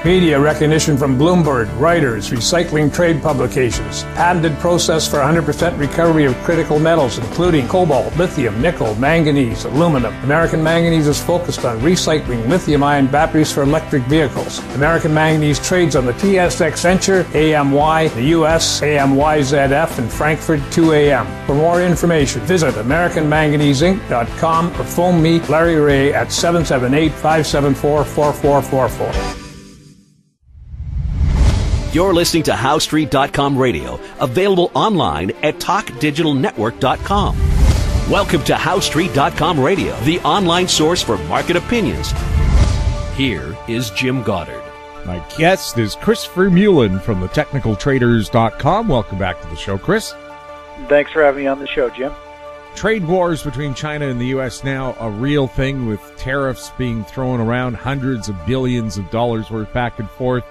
Media recognition from Bloomberg, Reuters, recycling trade publications. Patented process for 100% recovery of critical metals, including cobalt, lithium, nickel, manganese, aluminum. American Manganese is focused on recycling lithium-ion batteries for electric vehicles. American Manganese trades on the TSX Venture, AMY, the US, AMYZF, and Frankfurt 2AM. For more information, visit AmericanManganeseInc.com or phone me, Larry Ray, at 778-574-4444. You're listening to HowStreet.com radio, available online at TalkDigitalNetwork.com. Welcome to HowStreet.com radio, the online source for market opinions. Here is Jim Goddard. My guest is Chris Vermeulen from TheTechnicalTraders.com. Welcome back to the show, Chris. Thanks for having me on the show, Jim. Trade wars between China and the U.S. now a real thing, with tariffs being thrown around, hundreds of billions of dollars worth back and forth.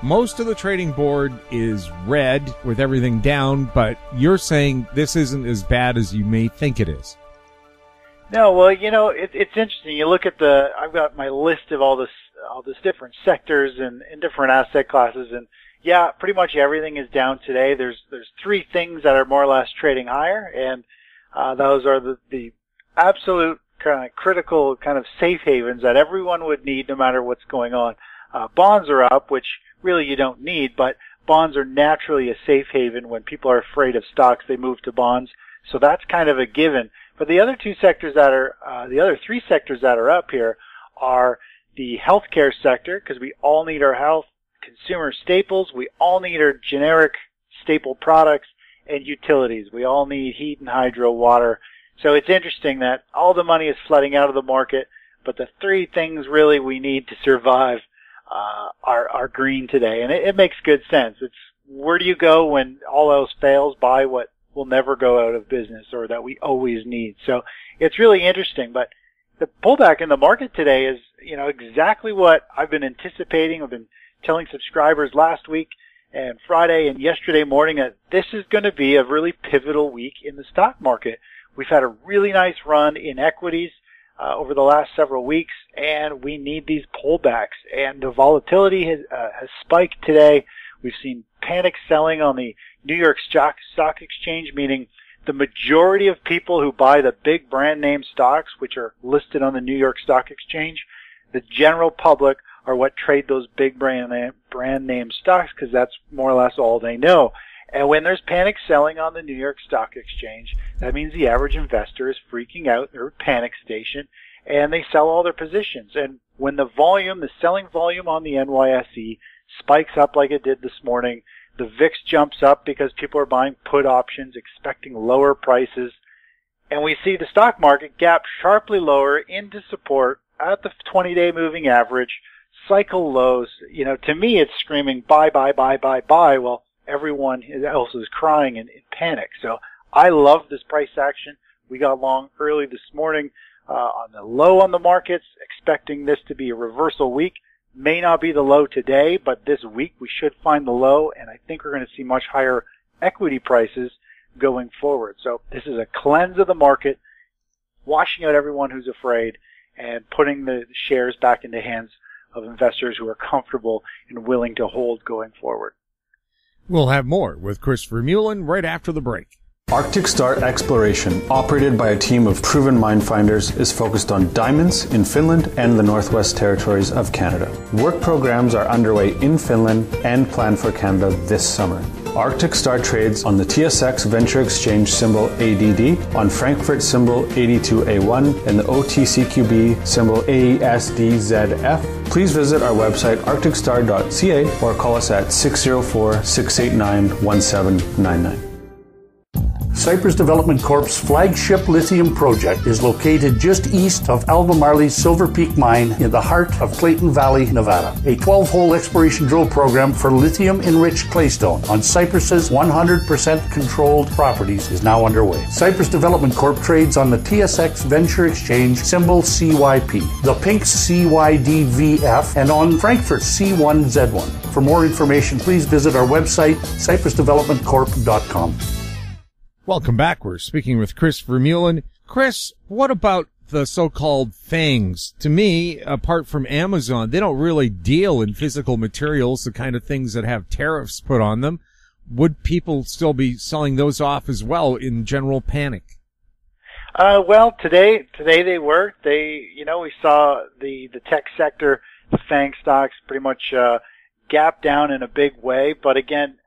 Most of the trading board is red with everything down, but you're saying this isn't as bad as you may think it is. No, well, it's interesting. You look at I've got my list of all this different sectors and different asset classes, and yeah, pretty much everything is down today. There's three things that are more or less trading higher, and those are the absolute kind of critical kind of safe havens that everyone would need no matter what's going on. Bonds are up, which really you don't need, but bonds are naturally a safe haven. When people are afraid of stocks, they move to bonds. So that's kind of a given. But the other three sectors that are up here are the healthcare sector, because we all need our health, consumer staples, we all need our generic staple products, and utilities. We all need heat and hydro, water. So it's interesting that all the money is flooding out of the market, but the three things really we need to survive are green today, and it makes good sense. It's where do you go when all else fails? Buy what will never go out of business or that we always need. So it's really interesting. But the pullback in the market today is, exactly what I've been anticipating. I've been telling subscribers last week and Friday and yesterday morning that this is going to be a really pivotal week in the stock market. We've had a really nice run in equities over the last several weeks, and we need these pullbacks. And the volatility has spiked today. We've seen panic selling on the New York Stock Exchange, meaning the majority of people who buy the big brand name stocks, which are listed on the New York Stock Exchange, the general public are what trade those big brand name stocks, because that's more or less all they know. And when there's panic selling on the New York Stock Exchange, that means the average investor is freaking out. They're a panic station, and they sell all their positions. And when the selling volume on the NYSE spikes up like it did this morning, the VIX jumps up because people are buying put options, expecting lower prices. And we see the stock market gap sharply lower into support at the 20-day moving average, cycle lows. To me, it's screaming buy, buy, buy, buy, buy. Well, everyone else is crying in panic. So I love this price action. We got long early this morning on the low on the markets, expecting this to be a reversal week. May not be the low today, but this week we should find the low, and I think we're going to see much higher equity prices going forward. So this is a cleanse of the market, washing out everyone who's afraid, and putting the shares back into hands of investors who are comfortable and willing to hold going forward. We'll have more with Chris Vermeulen right after the break. Arctic Star Exploration, operated by a team of proven mine finders, is focused on diamonds in Finland and the Northwest Territories of Canada. Work programs are underway in Finland and planned for Canada this summer. Arctic Star trades on the TSX Venture Exchange symbol ADD, on Frankfurt symbol 82A1, and the OTCQB symbol ASDZF. Please visit our website arcticstar.ca or call us at 604-689-1799. Cypress Development Corp's flagship lithium project is located just east of Albemarle's Silver Peak mine in the heart of Clayton Valley, Nevada. A 12-hole exploration drill program for lithium-enriched claystone on Cypress's 100% controlled properties is now underway. Cypress Development Corp trades on the TSX Venture Exchange symbol CYP, the Pink's CYDVF, and on Frankfurt's C1Z1. For more information, please visit our website, cypressdevelopmentcorp.com. Welcome back. We're speaking with Chris Vermeulen. Chris, what about the so-called FAANG'S. To me, apart from Amazon, they don't really deal in physical materials, the kind of things that have tariffs put on them. Would people still be selling those off as well in general panic? Well, today they were. We saw the tech sector, the FAANG stocks pretty much gap down in a big way. But again,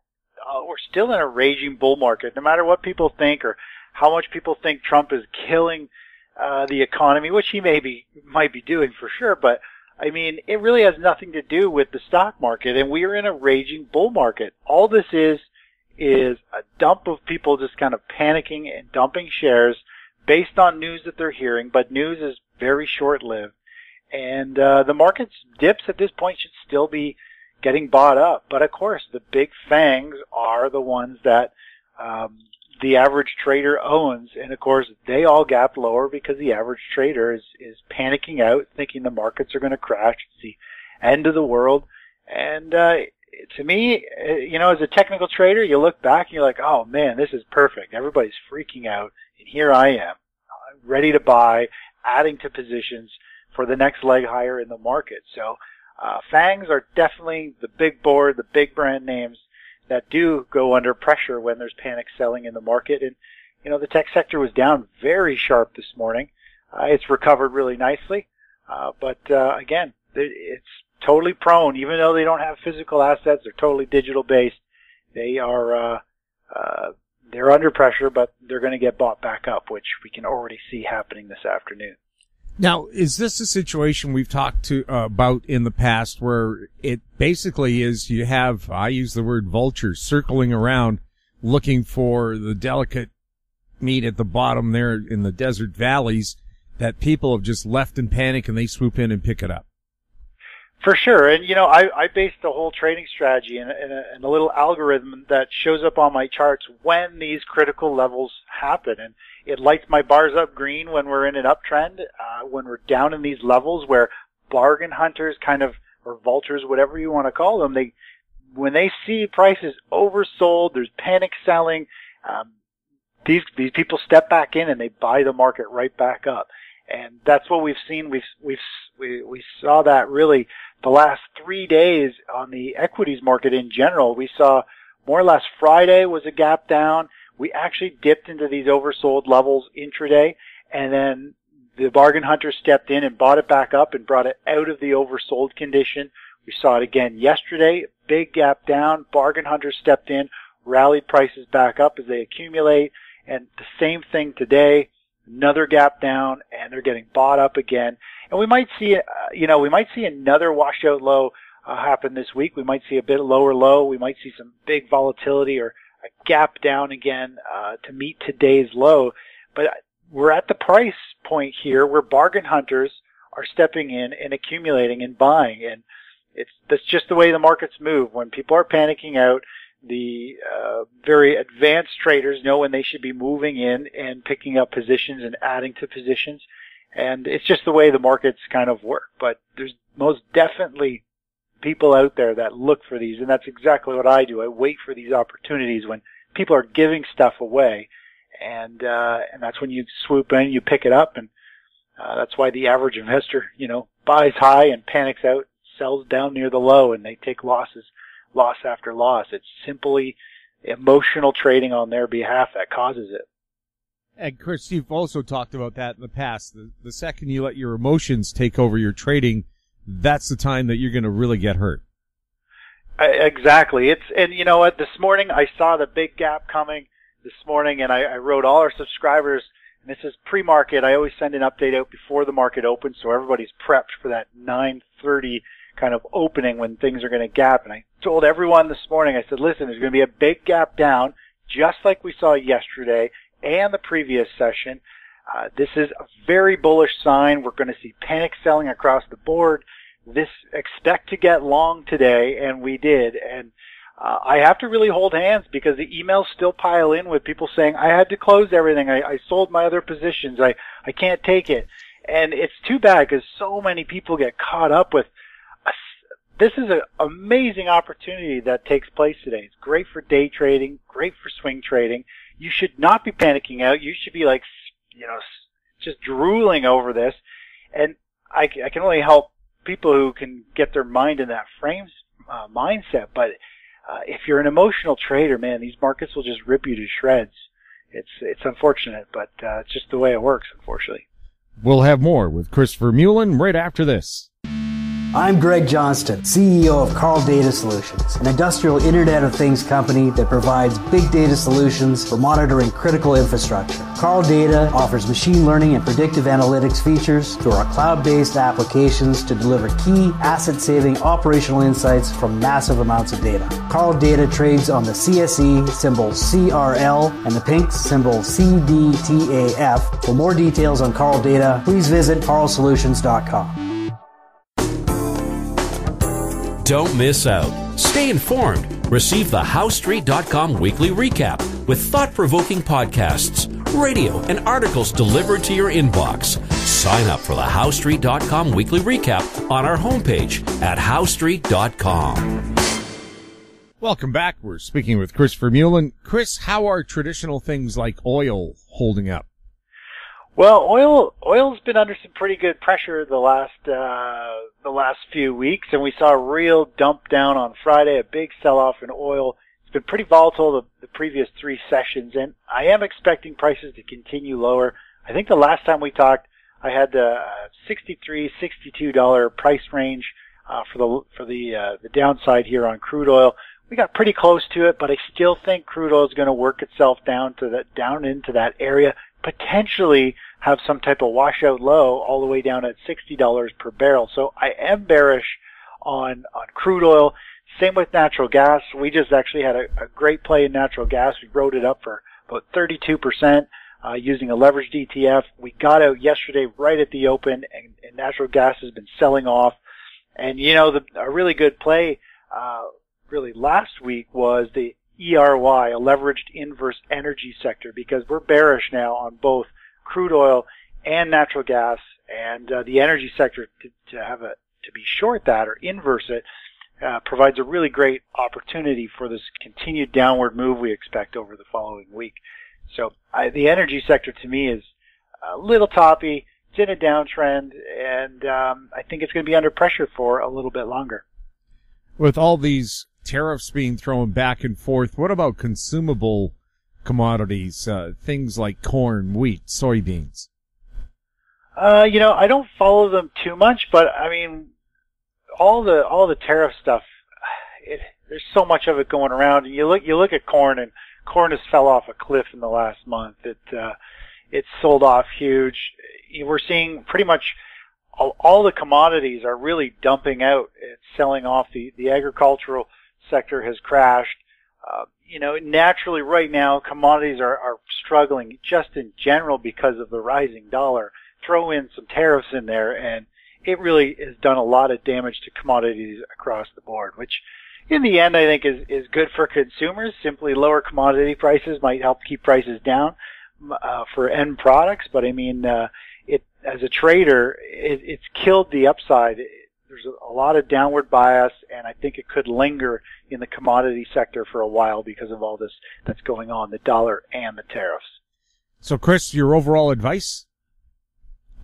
we're still in a raging bull market. No matter what people think or how much people think Trump is killing the economy, which he might be doing for sure. But I mean, it really has nothing to do with the stock market, and we are in a raging bull market. All this is a dump of people just kind of panicking and dumping shares based on news that they're hearing, but news is very short-lived. And the market's dips at this point should still be getting bought up. But of course, the big FAANGs are the ones that the average trader owns. And of course, they all gap lower because the average trader is panicking out, thinking the markets are going to crash. It's the end of the world. And to me, as a technical trader, you look back and you're like, oh man, this is perfect. Everybody's freaking out. And here I am, ready to buy, adding to positions for the next leg higher in the market. So FAANGs are definitely the big board, the big brand names that do go under pressure when there's panic selling in the market. And, the tech sector was down very sharp this morning. It's recovered really nicely. But again, it's totally prone, even though they don't have physical assets, they're totally digital based. They are, they're under pressure, but they're going to get bought back up, which we can already see happening this afternoon. Now, is this a situation we've talked about in the past where it basically is you have, I use the word vultures, circling around looking for the delicate meat at the bottom there in the desert valleys that people have just left in panic and they swoop in and pick it up? For sure. And, I based the whole trading strategy in a little algorithm that shows up on my charts when these critical levels happen. And it lights my bars up green when we're in an uptrend, when we're down in these levels where bargain hunters or vultures, whatever you want to call them, when they see prices oversold, there's panic selling, these people step back in and they buy the market right back up. And that's what we've seen. We saw that really the last 3 days on the equities market in general. We saw more or less Friday was a gap down. We actually dipped into these oversold levels intraday, and then the bargain hunter stepped in and bought it back up and brought it out of the oversold condition. We saw it again yesterday, big gap down. Bargain hunter stepped in, rallied prices back up as they accumulate, and the same thing today. Another gap down, and they're getting bought up again. And we might see, another washout low happen this week. We might see a bit lower low. We might see some big volatility or a gap down again to meet today's low. But we're at the price point here where bargain hunters are stepping in and accumulating and buying, and that's just the way the markets move. When people are panicking out, the very advanced traders know when they should be moving in and picking up positions and adding to positions. And it's just the way the markets kind of work. But there's most definitely people out there that look for these, and that's exactly what I do. I wait for these opportunities when people are giving stuff away, and that's when you swoop in, you pick it up, and that's why the average investor, buys high and panics out, sells down near the low, and they take loss after loss. It's simply emotional trading on their behalf that causes it. And Chris, you've also talked about that in the past. The second you let your emotions take over your trading, that's the time that you're going to really get hurt. Exactly. And you know what? This morning I saw the big gap coming this morning, and I wrote all our subscribers, and this is pre-market. I always send an update out before the market opens, so everybody's prepped for that 9:30 kind of opening when things are going to gap. And I told everyone this morning, I said, listen, there's going to be a big gap down, just like we saw yesterday and the previous session. This is a very bullish sign. We're going to see panic selling across the board. Expect to get long today, and we did. And I have to really hold hands because the emails still pile in with people saying, I had to close everything. I sold my other positions. I can't take it. And it's too bad because so many people get caught up with this is an amazing opportunity that takes place today. It's great for day trading, great for swing trading. You should not be panicking out. You should be just drooling over this. And I can only help people who can get their mind in that mindset. But if you're an emotional trader, man, these markets will just rip you to shreds. It's unfortunate, but it's just the way it works, unfortunately. We'll have more with Chris Vermeulen right after this. I'm Greg Johnston, CEO of Carl Data Solutions, an industrial Internet of Things company that provides big data solutions for monitoring critical infrastructure. Carl Data offers machine learning and predictive analytics features through our cloud-based applications to deliver key asset-saving operational insights from massive amounts of data. Carl Data trades on the CSE, symbol CRL, and the Pink, symbol CDTAF. For more details on Carl Data, please visit carlsolutions.com. Don't miss out. Stay informed. Receive the HowStreet.com weekly recap with thought-provoking podcasts, radio, and articles delivered to your inbox. Sign up for the HowStreet.com weekly recap on our homepage at HowStreet.com. Welcome back. We're speaking with Chris Vermeulen. Chris, how are traditional things like oil holding up? Well, oil's been under some pretty good pressure the last few weeks, and we saw a real dump down on Friday, a big sell-off in oil. It's been pretty volatile the previous 3 sessions, and I am expecting prices to continue lower. I think the last time we talked, I had the $63, $62 price range for the downside here on crude oil. We got pretty close to it, but I still think crude oil is going to work itself down into that area. Potentially have some type of washout low all the way down at $60 per barrel. So I am bearish on crude oil. Same with natural gas. We just actually had a great play in natural gas. We rode it up for about 32% using a leveraged ETF. We got out yesterday right at the open, and natural gas has been selling off. And, a really good play really last week was the ERY, a leveraged inverse energy sector, because we're bearish now on both crude oil and natural gas, and the energy sector to be short that or inverse it provides a really great opportunity for this continued downward move we expect over the following week. So the energy sector to me is a little toppy. It's in a downtrend, and I think it's going to be under pressure for a little bit longer. With all these tariffs being thrown back and forth, what about consumable commodities, things like corn, wheat, soybeans? I don't follow them too much, but I mean, all the tariff stuff, there's so much of it going around. And you look at corn, and corn has fell off a cliff in the last month. It's sold off huge. We're seeing pretty much all the commodities are really dumping out. It's selling off. The agricultural sector has crashed. Naturally right now commodities are struggling just in general because of the rising dollar. Throw in some tariffs in there, and it really has done a lot of damage to commodities across the board, which in the end I think is good for consumers. Simply lower commodity prices might help keep prices down for end products, but I mean, as a trader, it's killed the upside. There's a lot of downward bias, and I think it could linger in the commodity sector for a while because of all this that's going on, the dollar and the tariffs. So, Chris, your overall advice?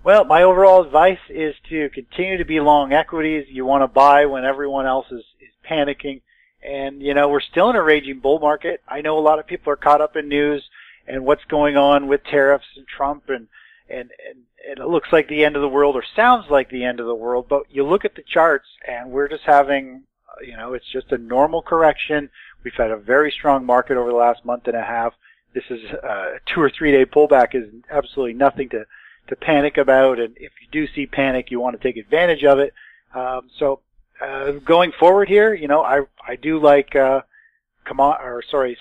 Well, my overall advice is to continue to be long equities. You want to buy when everyone else is panicking. And, we're still in a raging bull market. I know a lot of people are caught up in news and what's going on with tariffs and Trump, and it looks like the end of the world, or sounds like the end of the world, but you look at the charts and we're just having, it's just a normal correction. We've had a very strong market over the last month and a half. This is a 2 or 3 day pullback is absolutely nothing to panic about, and if you do see panic, you want to take advantage of it. Going forward here, I do like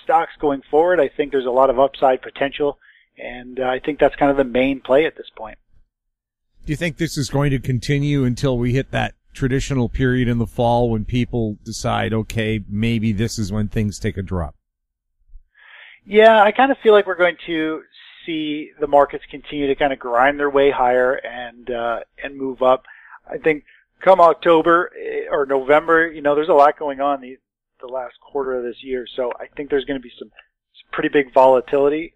stocks going forward. I think there's a lot of upside potential, and I think that's kind of the main play at this point. Do you think this is going to continue until we hit that traditional period in the fall when people decide, okay, maybe this is when things take a drop? Yeah, I kind of feel like we're going to see the markets continue to kind of grind their way higher and move up. I think come October or November, there's a lot going on the last quarter of this year, so I think there's going to be some pretty big volatility,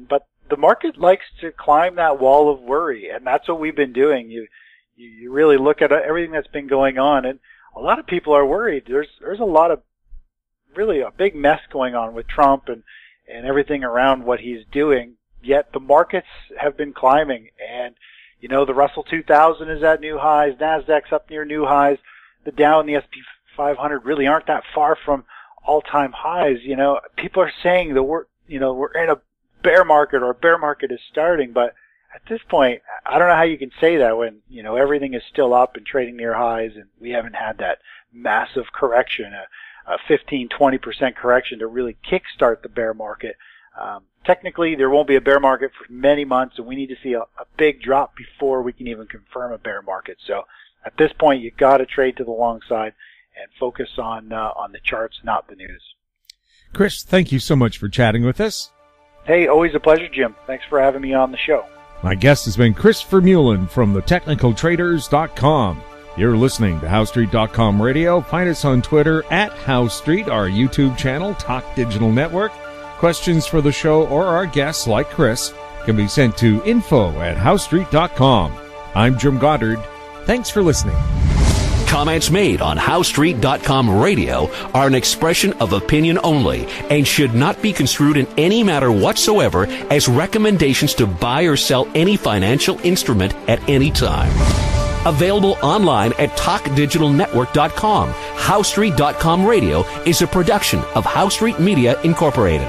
but the market likes to climb that wall of worry, and that's what we've been doing. You really look at everything that's been going on, and a lot of people are worried. There's a lot of really a big mess going on with Trump and everything around what he's doing, yet the markets have been climbing. And, you know, the Russell 2000 is at new highs, NASDAQ's up near new highs, the Dow and the S&P 500 really aren't that far from all-time highs. You know, people are saying that we're in a bear market, or a bear market is starting, but at this point, I don't know how you can say that when, you know, everything is still up and trading near highs, and we haven't had that massive correction, a 15-20% correction to really kickstart the bear market. Technically, there won't be a bear market for many months, and we need to see a big drop before we can even confirm a bear market. So at this point, you got to trade to the long side and focus on the charts, not the news. Chris, thank you so much for chatting with us. Hey, always a pleasure, Jim. Thanks for having me on the show. My guest has been Chris Vermeulen from thetechnicaltraders.com. You're listening to HowStreet.com radio. Find us on Twitter at HowStreet, our YouTube channel, Talk Digital Network. Questions for the show or our guests, like Chris, can be sent to info@HowStreet.com. I'm Jim Goddard. Thanks for listening. Comments made on HowStreet.com radio are an expression of opinion only and should not be construed in any matter whatsoever as recommendations to buy or sell any financial instrument at any time. Available online at TalkDigitalNetwork.com. HowStreet.com radio is a production of HowStreet Media Incorporated.